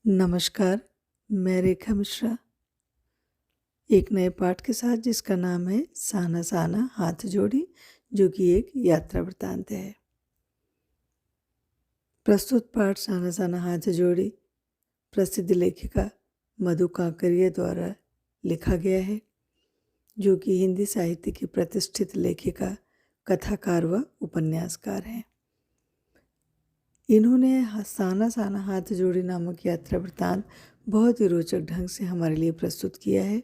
नमस्कार, मैं रेखा मिश्रा एक नए पाठ के साथ जिसका नाम है साना साना हाथ जोड़ी, जो कि एक यात्रा वृत्तांत है। प्रस्तुत पाठ साना साना हाथ जोड़ी प्रसिद्ध लेखिका मधु काकरिया द्वारा लिखा गया है, जो कि हिंदी साहित्य की प्रतिष्ठित लेखिका, कथाकार व उपन्यासकार हैं। इन्होंने साना साना हाथ जोड़ी नामक यात्रा वृत्तांत बहुत ही रोचक ढंग से हमारे लिए प्रस्तुत किया है।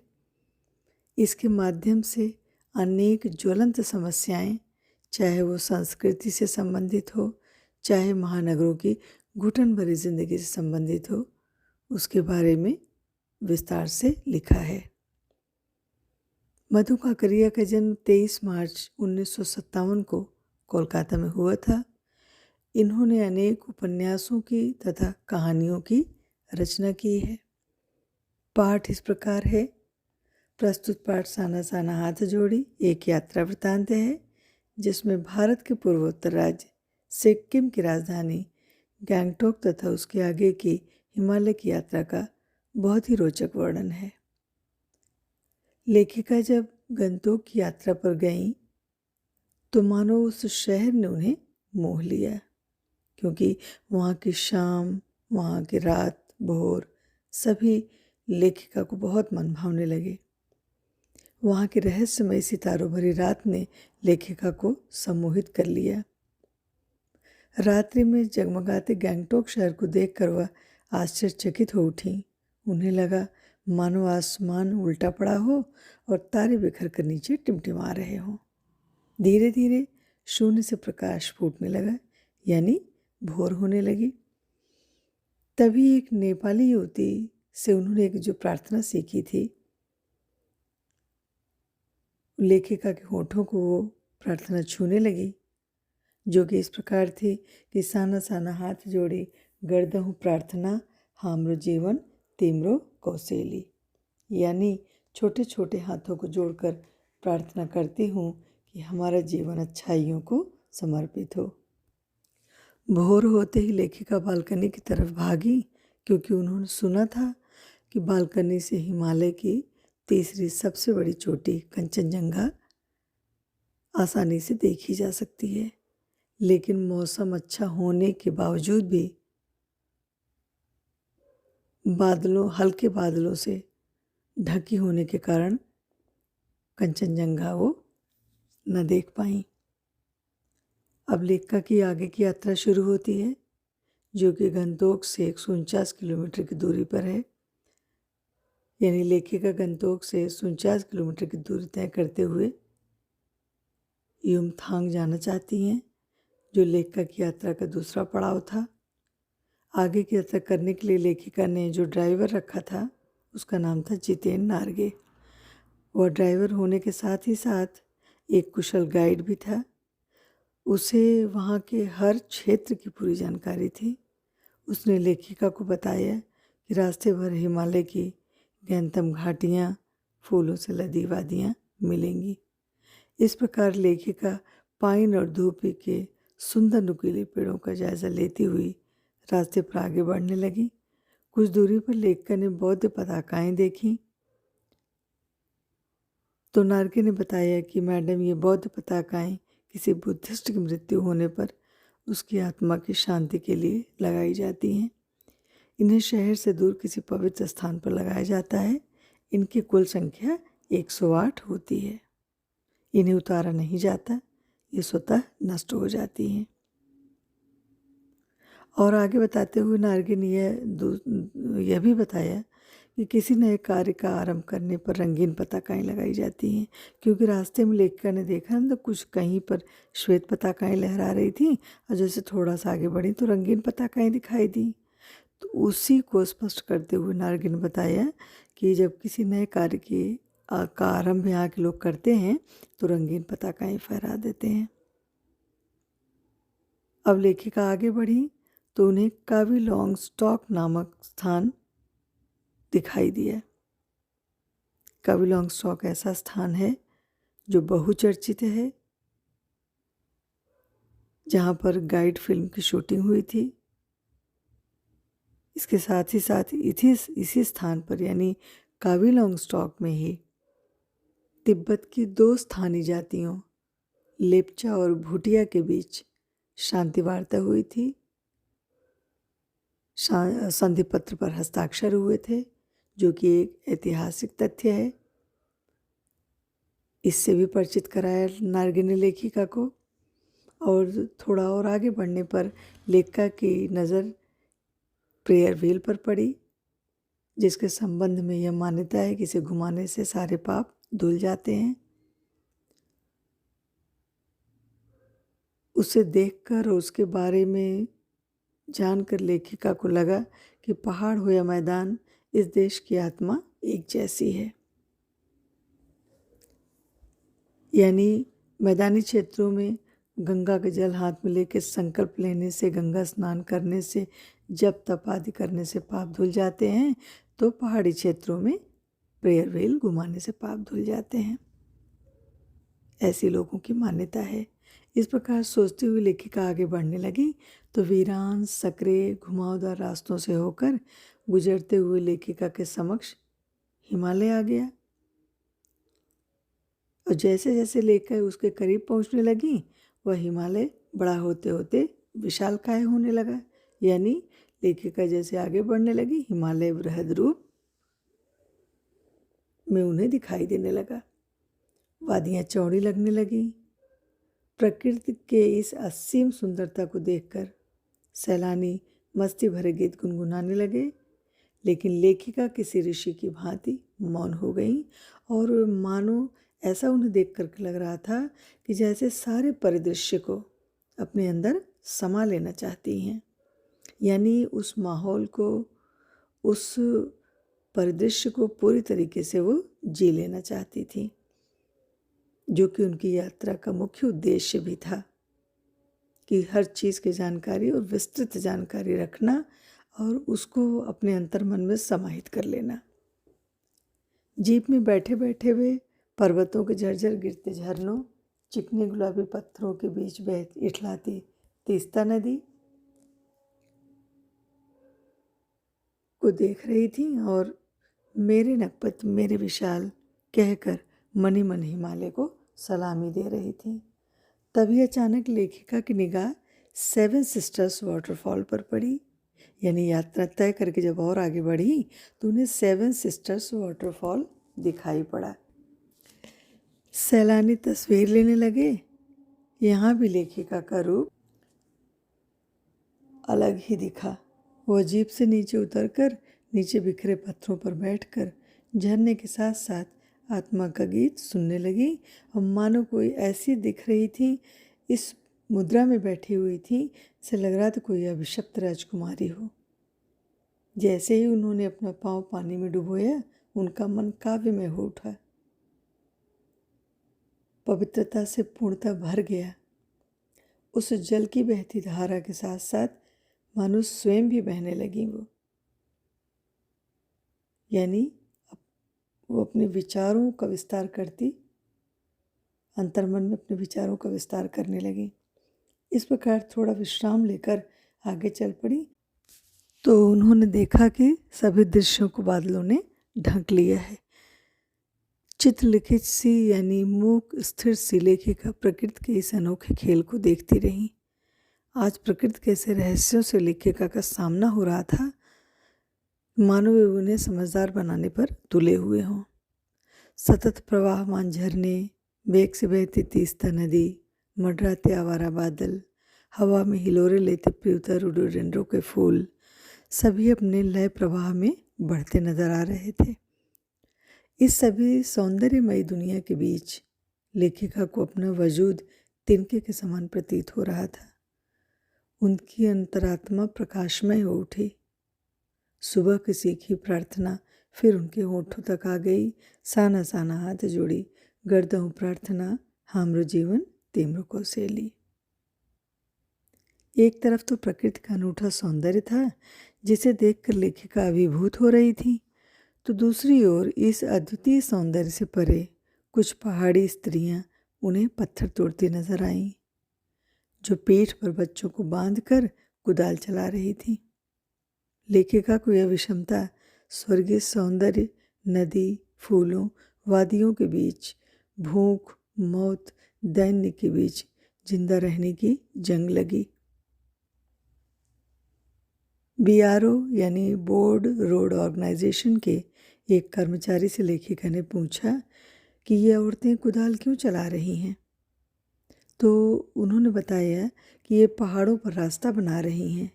इसके माध्यम से अनेक ज्वलंत समस्याएं, चाहे वो संस्कृति से संबंधित हो, चाहे महानगरों की घुटन भरी जिंदगी से संबंधित हो, उसके बारे में विस्तार से लिखा है। मधु काकरिया का जन्म 23 मार्च 1957 को कोलकाता में हुआ था। इन्होंने अनेक उपन्यासों की तथा कहानियों की रचना की है। पाठ इस प्रकार है। प्रस्तुत पाठ साना साना हाथ जोड़ी एक यात्रा वृत्तांत है, जिसमें भारत के पूर्वोत्तर राज्य सिक्किम की राजधानी गैंगटॉक तथा उसके आगे की हिमालय की यात्रा का बहुत ही रोचक वर्णन है। लेखिका जब गंगटोक की यात्रा पर गईं, तो मानो उस शहर ने उन्हें मोह लिया, क्योंकि वहाँ की शाम, वहाँ की रात, भोर सभी लेखिका को बहुत मन भावने लगे। वहाँ की रहस्यमय सितारों भरी रात ने लेखिका को सम्मोहित कर लिया। रात्रि में जगमगाते गैंगटॉक शहर को देखकर वह आश्चर्यचकित हो उठी। उन्हें लगा मानो आसमान उल्टा पड़ा हो और तारे बिखर कर नीचे टिमटिमा रहे हों। धीरे धीरे शून्य से प्रकाश फूटने लगा, यानी भोर होने लगी। तभी एक नेपाली युवती से उन्होंने एक जो प्रार्थना सीखी थी, लेखिका के होठों को वो प्रार्थना छूने लगी, जो कि इस प्रकार थी कि साना साना हाथ जोड़ी गर्दहु प्रार्थना हाम्रो जीवन तिम्रो कौशेली, यानी छोटे छोटे हाथों को जोड़कर प्रार्थना करती हूँ कि हमारा जीवन अच्छाइयों को समर्पित हो। भोर होते ही लेखिका बालकनी की तरफ भागी, क्योंकि उन्होंने सुना था कि बालकनी से हिमालय की तीसरी सबसे बड़ी चोटी कंचनजंगा आसानी से देखी जा सकती है। लेकिन मौसम अच्छा होने के बावजूद भी हल्के बादलों से ढकी होने के कारण कंचनजंगा वो न देख पाई। अब लेखिका की आगे की यात्रा शुरू होती है, जो कि गंगटोक से 149 किलोमीटर की दूरी पर है। यानी लेखिका गंगटोक से 149 किलोमीटर की दूरी तय करते हुए युमथांग जाना चाहती हैं, जो लेखिका की यात्रा का दूसरा पड़ाव था। आगे की यात्रा करने के लिए लेखिका ने जो ड्राइवर रखा था, उसका नाम था जितेन नार्गे। वह ड्राइवर होने के साथ ही साथ एक कुशल गाइड भी था। उसे वहाँ के हर क्षेत्र की पूरी जानकारी थी। उसने लेखिका को बताया कि रास्ते भर हिमालय की गहनतम घाटियाँ, फूलों से लदी वादियाँ मिलेंगी। इस प्रकार लेखिका पाइन और धूपी के सुंदर नुकीले पेड़ों का जायजा लेती हुई रास्ते पर आगे बढ़ने लगी। कुछ दूरी पर लेखिका ने बौद्ध पताकाएं देखी, तो नार्गे ने बताया कि मैडम, ये बौद्ध पताकाएं किसी बुद्धिस्ट की मृत्यु होने पर उसकी आत्मा की शांति के लिए लगाई जाती हैं। इन्हें शहर से दूर किसी पवित्र स्थान पर लगाया जाता है। इनकी कुल संख्या 108 होती है। इन्हें उतारा नहीं जाता, ये स्वतः नष्ट हो जाती हैं। और आगे बताते हुए नार्गे ने यह भी बताया कि किसी नए कार्य का आरंभ करने पर रंगीन पताकाएं लगाई जाती हैं, क्योंकि रास्ते में लेखिका ने देखा ना, तो कुछ कहीं पर श्वेत पताकाएं लहरा रही थी और जैसे थोड़ा सा आगे बढ़ी तो रंगीन पताकाएं दिखाई दी। तो उसी को स्पष्ट करते हुए नार्गे ने बताया कि जब किसी नए कार्य का आरंभ यहाँ के लोग करते हैं तो रंगीन पताकाएं फहरा देते हैं। अब लेखिका आगे बढ़ी तो उन्हें कावी लॉन्ग स्टॉक नामक स्थान दिखाई दिया। कावी लॉन्ग स्टॉक ऐसा स्थान है जो बहुचर्चित है, जहाँ पर गाइड फिल्म की शूटिंग हुई थी। इसके साथ ही इसी स्थान पर यानी कावी लॉन्गस्टॉक में ही तिब्बत की 2 स्थानीय जातियों लेप्चा और भूटिया के बीच शांति वार्ता हुई थी। संधि पत्र पर हस्ताक्षर हुए थे, जो कि एक ऐतिहासिक तथ्य है। इससे भी परिचित कराया नार्गे ने लेखिका को। और थोड़ा और आगे बढ़ने पर लेखिका की नज़र प्रेयर व्हील पर पड़ी, जिसके संबंध में यह मान्यता है कि इसे घुमाने से सारे पाप धुल जाते हैं। उसे देखकर और उसके बारे में जानकर लेखिका को लगा कि पहाड़ हो या मैदान, इस देश की आत्मा एक जैसी है। यानी मैदानी क्षेत्रों में गंगा का जल हाथ में लेकर संकल्प लेने से, गंगा स्नान करने से, जप तप आदि करने से पाप धुल जाते हैं, तो पहाड़ी क्षेत्रों में प्रेयर व्हील घुमाने से पाप धुल जाते हैं। ऐसी लोगों की मान्यता है। इस प्रकार सोचते हुए लेखिका आगे बढ़ने लगी तो वीरान, सकरे, घुमावदार रास्तों से होकर गुजरते हुए लेखिका के समक्ष हिमालय आ गया। और जैसे जैसे लेखिका उसके करीब पहुंचने लगी, वह हिमालय बड़ा होते होते विशालकाय होने लगा। यानी लेखिका जैसे आगे बढ़ने लगी, हिमालय बृहद रूप में उन्हें दिखाई देने लगा। वादियां चौड़ी लगने लगी। प्रकृति के इस असीम सुंदरता को देखकर सैलानी मस्ती भरे गीत गुनगुनाने लगे, लेकिन लेखिका किसी ऋषि की भांति मौन हो गई और मानो ऐसा उन्हें देखकर लग रहा था कि जैसे सारे परिदृश्य को अपने अंदर समा लेना चाहती हैं। यानी उस माहौल को, उस परिदृश्य को पूरी तरीके से वो जी लेना चाहती थी, जो कि उनकी यात्रा का मुख्य उद्देश्य भी था कि हर चीज़ की जानकारी और विस्तृत जानकारी रखना और उसको अपने अंतर्मन में समाहित कर लेना। जीप में बैठे बैठे वे पर्वतों के झरझर गिरते झरनों, चिकने गुलाबी पत्थरों के बीच बहती इठलाती तीस्ता नदी को देख रही थी और मेरे नकपत मेरे विशाल कहकर मनी मन हिमालय को सलामी दे रही थी। तभी अचानक लेखिका की निगाह 7 सिस्टर्स वाटरफॉल पर पड़ी। यानी यात्रा तय करके जब और आगे बढ़ी तो उन्हें 7 सिस्टर्स वाटरफॉल दिखाई पड़ा। सैलानी तस्वीर लेने लगे। यहाँ भी लेखिका का रूप अलग ही दिखा। वह जीप से नीचे उतरकर नीचे बिखरे पत्थरों पर बैठकर झरने के साथ साथ आत्मा का गीत सुनने लगी और मानो कोई ऐसी दिख रही थी, इस मुद्रा में बैठी हुई थी, से लग रहा था कोई अभिशप्त राजकुमारी हो। जैसे ही उन्होंने अपना पाँव पानी में डुबोया, उनका मन काव्य में हो उठा, पवित्रता से पूर्णतः भर गया। उस जल की बहती धारा के साथ साथ मानो स्वयं भी बहने लगी वो। यानी वो अपने विचारों का विस्तार करती, अंतर्मन में अपने विचारों का विस्तार करने लगी। इस प्रकार थोड़ा विश्राम लेकर आगे चल पड़ी तो उन्होंने देखा कि सभी दृश्यों को बादलों ने ढक लिया है। चित्रलिखित सी यानी मूक स्थिर सी लेखिका प्रकृति के इस अनोखे खेल को देखती रही। आज प्रकृति के ऐसे रहस्यों से लेखिका का सामना हो रहा था, मानो वे उन्हें समझदार बनाने पर तुले हुए हों। सतत प्रवाहमान झरने, वेग से बहती तीस्ता नदी, मंडराते आवारा बादल, हवा में हिलोरे लेते प्रियतर रोडोडेंड्रों के फूल, सभी अपने लय प्रवाह में बढ़ते नजर आ रहे थे। इस सभी सौंदर्यमयी दुनिया के बीच लेखिका को अपना वजूद तिनके के समान प्रतीत हो रहा था। उनकी अंतरात्मा प्रकाशमय हो उठी। सुबह की सीखी प्रार्थना फिर उनके होठों तक आ गई। साना साना हाथ जोड़ी गर्दहूँ प्रार्थना, हामरो जीवन तेमरो कौशेली। एक तरफ तो प्रकृति का अनूठा सौंदर्य था, जिसे देखकर लेखिका अभिभूत हो रही थी, तो दूसरी ओर इस अद्वितीय सौंदर्य से परे कुछ पहाड़ी स्त्रियां उन्हें पत्थर तोड़ती नजर आईं, जो पीठ पर बच्चों को बांधकर कुदाल चला रही थी। लेखिका को यह विषमता स्वर्गीय सौंदर्य, नदी, फूलों, वादियों के बीच, भूख, मौत, दैन्य के बीच जिंदा रहने की जंग लगी। BRO यानी बोर्ड रोड ऑर्गेनाइजेशन के एक कर्मचारी से लेखिका ने पूछा कि ये औरतें कुदाल क्यों चला रही हैं। तो उन्होंने बताया कि ये पहाड़ों पर रास्ता बना रही हैं।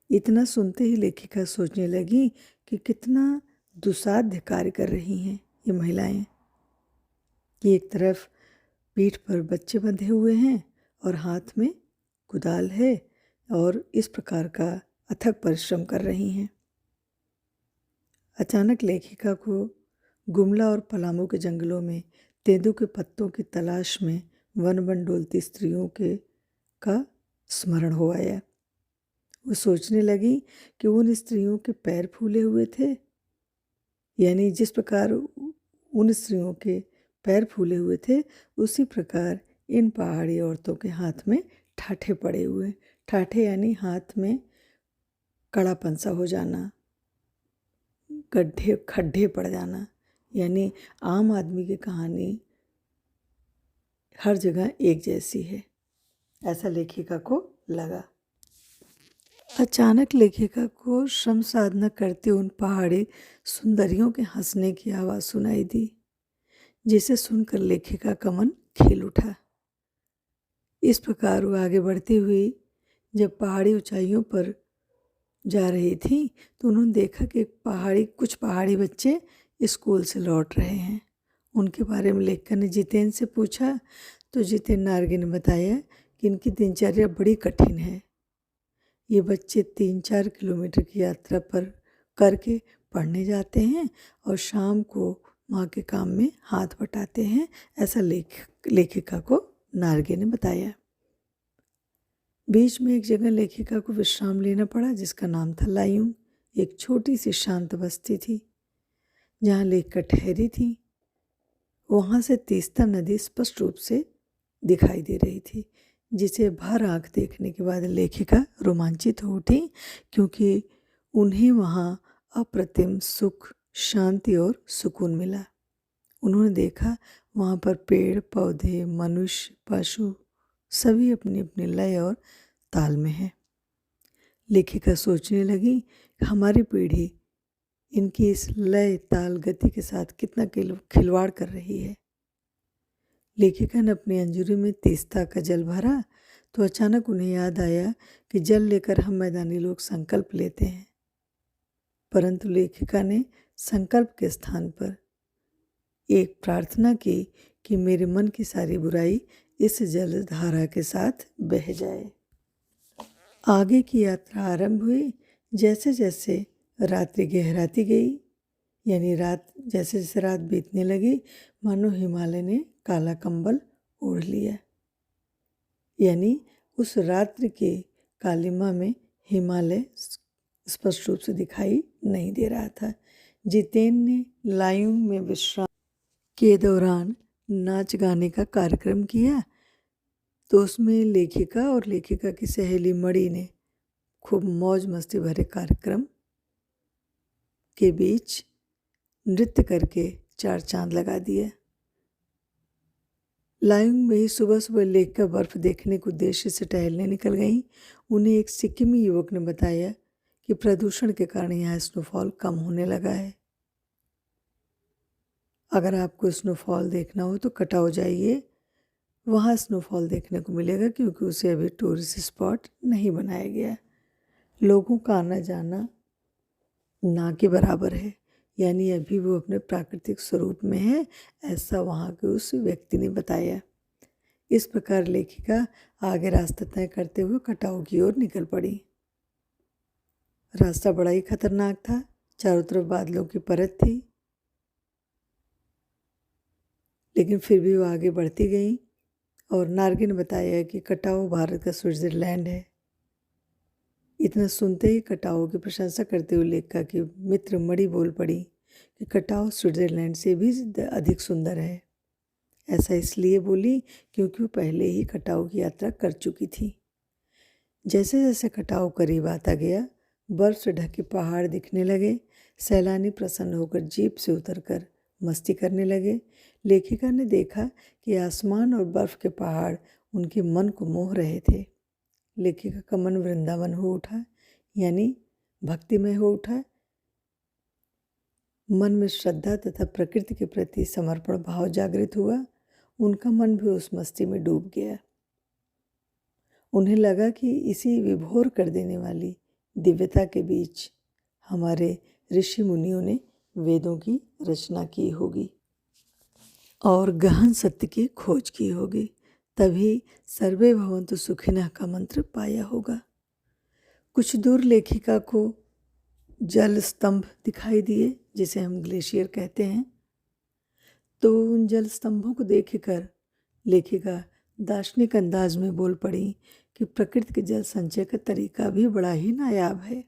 इतना सुनते ही लेखिका सोचने लगी कि कितना दुस्साध्य कार्य कर रही हैं ये महिलाएं, कि एक तरफ पीठ पर बच्चे बंधे हुए हैं और हाथ में कुदाल है और इस प्रकार का अथक परिश्रम कर रही हैं। अचानक लेखिका को गुमला और पलामू के जंगलों में तेंदू के पत्तों की तलाश में वन वन डोलती स्त्रियों का स्मरण हो आया। वो सोचने लगी कि उन स्त्रियों के पैर फूले हुए थे, यानी जिस प्रकार उन स्त्रियों के पैर फूले हुए थे उसी प्रकार इन पहाड़ी औरतों के हाथ में ठाठे पड़े हुए। ठाठे यानी हाथ में कड़ापन सा हो जाना, खड्डे पड़ जाना, यानी आम आदमी की कहानी हर जगह एक जैसी है, ऐसा लेखिका को लगा। अचानक लेखिका को श्रम साधना करते उन पहाड़ी सुंदरियों के हंसने की आवाज़ सुनाई दी, जिसे सुनकर लेखिका का मन खिल उठा। इस प्रकार वो आगे बढ़ती हुई जब पहाड़ी ऊंचाइयों पर जा रही थी तो उन्होंने देखा कि कुछ पहाड़ी बच्चे स्कूल से लौट रहे हैं। उनके बारे में लेखिका ने जितेन से पूछा तो जितेन नार्गे ने बताया कि इनकी दिनचर्या बड़ी कठिन है। ये बच्चे 3-4 किलोमीटर की यात्रा पर करके पढ़ने जाते हैं और शाम को माँ के काम में हाथ बटाते हैं, ऐसा लेखिका को नार्गे ने बताया। बीच में एक जगह लेखिका को विश्राम लेना पड़ा जिसका नाम था लायूं। एक छोटी सी शांत बस्ती थी जहाँ लेखिका ठहरी थी। वहाँ से तीस्ता नदी स्पष्ट रूप से दिखाई दे रही थी, जिसे भर आँख देखने के बाद लेखिका रोमांचित हो उठी, क्योंकि उन्हें वहाँ अप्रतिम सुख, शांति और सुकून मिला। उन्होंने देखा वहाँ पर पेड़ पौधे, मनुष्य, पशु सभी अपनी अपनी लय और ताल में है। लेखिका सोचने लगी हमारी पीढ़ी इनकी इस लय ताल गति के साथ कितना खिलवाड़ कर रही है। लेखिका ने अपनी अंजूरी में तीस्ता का जल भरा तो अचानक उन्हें याद आया कि जल लेकर हम मैदानी लोग संकल्प लेते हैं, परंतु लेखिका ने संकल्प के स्थान पर एक प्रार्थना की कि मेरे मन की सारी बुराई इस जल धारा के साथ बह जाए। आगे की यात्रा आरंभ हुई। जैसे जैसे रात्रि गहराती गई, यानी जैसे जैसे रात बीतने लगी, मानो हिमालय ने काला कंबल ओढ़ लिया, यानी उस रात्रि के कालिमा में हिमालय स्पष्ट रूप से दिखाई नहीं दे रहा था। जितेन ने लायुंग में विश्राम के दौरान नाच गाने का कार्यक्रम किया तो उसमें लेखिका और लेखिका की सहेली मणि ने खूब मौज मस्ती भरे कार्यक्रम के बीच नृत्य करके 4 चांद लगा दिया। लायुंग में ही सुबह सुबह लेखिका बर्फ देखने के उद्देश्य से टहलने निकल गई। उन्हें एक सिक्किमी युवक ने बताया कि प्रदूषण के कारण यहाँ स्नोफॉल कम होने लगा है। अगर आपको स्नोफॉल देखना हो तो कटाव जाइए, वहाँ स्नोफॉल देखने को मिलेगा, क्योंकि उसे अभी टूरिस्ट स्पॉट नहीं बनाया गया। लोगों का आना जाना ना के बराबर है, यानी अभी वो अपने प्राकृतिक स्वरूप में है, ऐसा वहाँ के उस व्यक्ति ने बताया। इस प्रकार लेखिका आगे रास्ता तय करते हुए कटाव की ओर निकल पड़ी। रास्ता बड़ा ही खतरनाक था, चारों तरफ बादलों की परत थी, लेकिन फिर भी वो आगे बढ़ती गई। और नार्गे ने बताया कि कटाव भारत का स्विट्जरलैंड है। इतना सुनते ही कटाव की प्रशंसा करते हुए लेखिका की मित्र मणि बोल पड़ी कि कटाव स्विट्जरलैंड से भी अधिक सुंदर है। ऐसा इसलिए बोली क्योंकि वो पहले ही कटाव की यात्रा कर चुकी थी। जैसे जैसे कटाव करीब आता गया, बर्फ से ढके पहाड़ दिखने लगे। सैलानी प्रसन्न होकर जीप से उतरकर मस्ती करने लगे। लेखिका ने देखा कि आसमान और बर्फ के पहाड़ उनके मन को मोह रहे थे। लेखिका का मन वृंदावन हो उठा, यानी भक्तिमय हो उठा। मन में श्रद्धा तथा प्रकृति के प्रति समर्पण भाव जागृत हुआ। उनका मन भी उस मस्ती में डूब गया। उन्हें लगा कि इसी विभोर कर देने वाली दिव्यता के बीच हमारे ऋषि मुनियों ने वेदों की रचना की होगी और गहन सत्य की खोज की होगी। तभी सर्वे भवन्तु सुखिनः का मंत्र पाया होगा। कुछ दूर लेखिका को जल स्तंभ दिखाई दिए, जिसे हम ग्लेशियर कहते हैं। तो उन जल स्तंभों को देखकर लेखिका दार्शनिक अंदाज में बोल पड़ी कि प्रकृति के जल संचय का तरीका भी बड़ा ही नायाब है।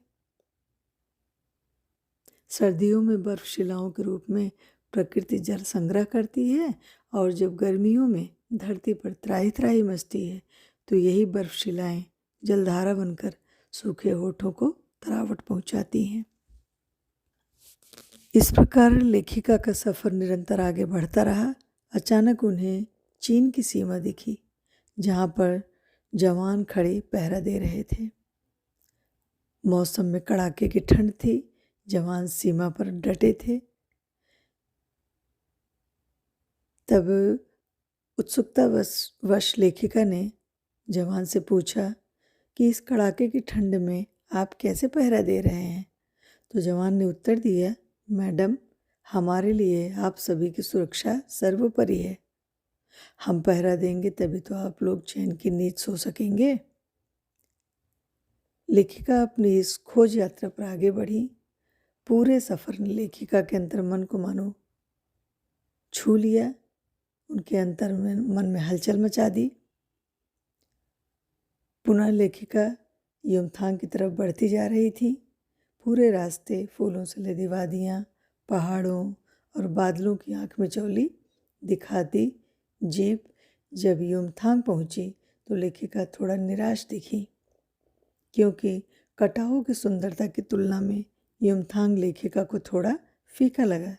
सर्दियों में बर्फ शिलाओं के रूप में प्रकृति जल संग्रह करती है और जब गर्मियों में धरती पर त्राही त्राही मचती है तो यही बर्फ शिलाएं जलधारा बनकर सूखे होठों को तरावट पहुंचाती हैं। इस प्रकार लेखिका का सफ़र निरंतर आगे बढ़ता रहा। अचानक उन्हें चीन की सीमा दिखी, जहाँ पर जवान खड़े पहरा दे रहे थे। मौसम में कड़ाके की ठंड थी। जवान सीमा पर डटे थे। तब उत्सुकता वश लेखिका ने जवान से पूछा कि इस कड़ाके की ठंड में आप कैसे पहरा दे रहे हैं। तो जवान ने उत्तर दिया, मैडम, हमारे लिए आप सभी की सुरक्षा सर्वोपरि है। हम पहरा देंगे तभी तो आप लोग चैन की नींद सो सकेंगे। लेखिका अपनी इस खोज यात्रा पर आगे बढ़ी। पूरे सफ़र ने लेखिका के अंतर्मन को मानो छू लिया, उनके अंतर में मन में हलचल मचा दी। पुनः लेखिका युमथांग की तरफ बढ़ती जा रही थी। पूरे रास्ते फूलों से लदी वादियाँ, पहाड़ों और बादलों की आँख में चौली दिखाती जीप जब युमथांग पहुँची तो लेखिका थोड़ा निराश दिखी, क्योंकि कटाहो की सुंदरता की तुलना में युमथांग लेखिका को थोड़ा फीका लगा।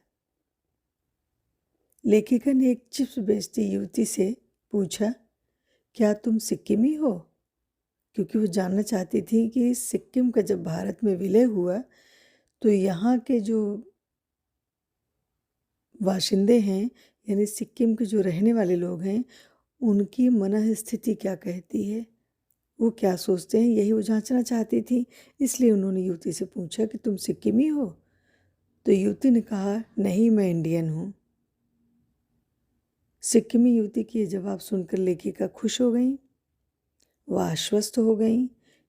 लेखिका ने एक चिप्स बेचती युवती से पूछा, क्या तुम सिक्किमी हो? क्योंकि वो जानना चाहती थी कि सिक्किम का जब भारत में विलय हुआ तो यहाँ के जो बाशिंदे हैं, यानी सिक्किम के जो रहने वाले लोग हैं, उनकी मन स्थिति क्या कहती है, वो क्या सोचते हैं, यही वो जांचना चाहती थी। इसलिए उन्होंने युवती से पूछा कि तुम सिक्किमी हो? तो युवती ने कहा, नहीं, मैं इंडियन हूँ। सिक्किमी युवती की ये जवाब सुनकर लेखिका खुश हो गई। वह आश्वस्त हो गई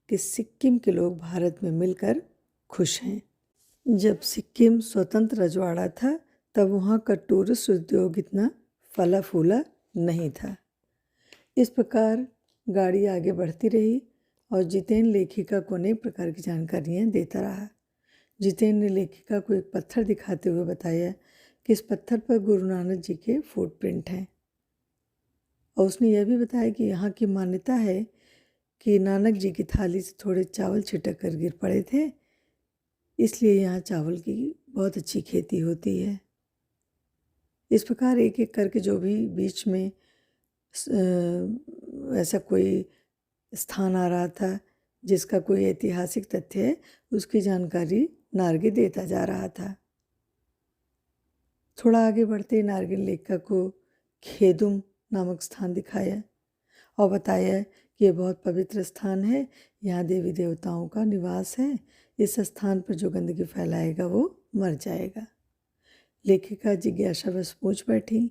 कि सिक्किम के लोग भारत में मिलकर खुश हैं। जब सिक्किम स्वतंत्र रजवाड़ा था तब वहाँ का टूरिस्ट उद्योग इतना फला फूला नहीं था। इस प्रकार गाड़ी आगे बढ़ती रही और जितेन लेखिका को अनेक प्रकार की जानकारियाँ देता रहा। जितेन ने लेखिका को एक पत्थर दिखाते हुए बताया कि इस पत्थर पर गुरु नानक जी के फुटप्रिंट हैं और उसने यह भी बताया कि यहाँ की मान्यता है कि नानक जी की थाली से थोड़े चावल छिटक कर गिर पड़े थे, इसलिए यहाँ चावल की बहुत अच्छी खेती होती है। इस प्रकार एक एक करके जो भी बीच में ऐसा कोई स्थान आ रहा था जिसका कोई ऐतिहासिक तथ्य है, उसकी जानकारी नार्गे देता जा रहा था। थोड़ा आगे बढ़ते नार्गे ने लेखिका को खेदुम नामक स्थान दिखाया और बताया कि यह बहुत पवित्र स्थान है, यहाँ देवी देवताओं का निवास है। इस स्थान पर जो गंदगी फैलाएगा वो मर जाएगा। लेखिका जिज्ञासावश पूछ बैठी,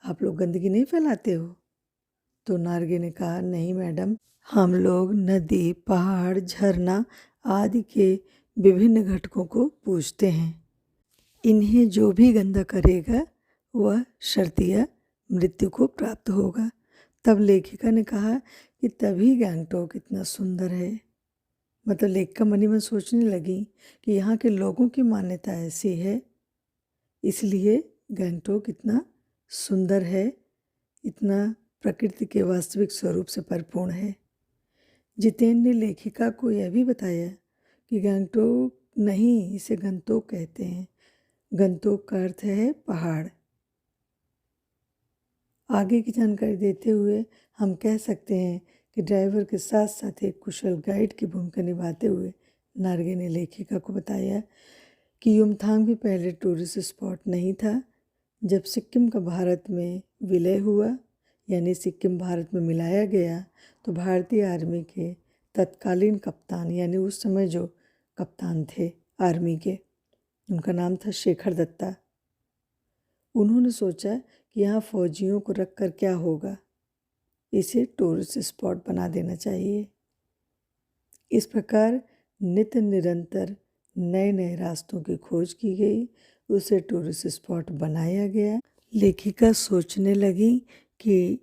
आप लोग गंदगी नहीं फैलाते हो? तो नार्गे ने कहा, नहीं मैडम, हम लोग नदी, पहाड़, झरना आदि के विभिन्न घटकों को पूजते हैं। इन्हें जो भी गंदा करेगा वह शर्तिया मृत्यु को प्राप्त होगा। तब लेखिका ने कहा कि तभी गैंगटॉक इतना सुंदर है। मतलब लेखिका मनी में सोचने लगी कि यहाँ के लोगों की मान्यता ऐसी है, इसलिए गैंगटॉक इतना सुंदर है, इतना प्रकृति के वास्तविक स्वरूप से परिपूर्ण है। जितेन ने लेखिका को यह भी बताया कि गंगटोक नहीं, इसे गंतोक कहते हैं। गंतोक का अर्थ है पहाड़। आगे की जानकारी देते हुए हम कह सकते हैं कि ड्राइवर के साथ साथ एक कुशल गाइड की भूमिका निभाते हुए नार्गे ने लेखिका को बताया कि युमथांग भी पहले टूरिस्ट स्पॉट नहीं था। जब सिक्किम का भारत में विलय हुआ, यानी सिक्किम भारत में मिलाया गया, तो भारतीय आर्मी के तत्कालीन कप्तान, यानी उस समय जो कप्तान थे आर्मी के, उनका नाम था शेखर दत्ता। उन्होंने सोचा कि यहाँ फौजियों को रख कर क्या होगा, इसे टूरिस्ट स्पॉट बना देना चाहिए। इस प्रकार नित्य निरंतर नए नए रास्तों की खोज की गई, उसे टूरिस्ट स्पॉट बनाया गया। लेखिका सोचने लगी कि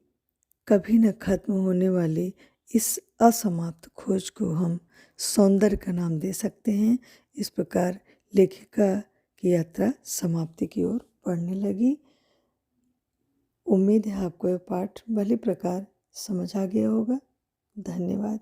कभी न खत्म होने वाली इस असमाप्त खोज को हम सौंदर्य का नाम दे सकते हैं। इस प्रकार लेखिका की यात्रा समाप्ति की ओर बढ़ने लगी। उम्मीद है आपको यह पाठ भली प्रकार समझ आ गया होगा। धन्यवाद।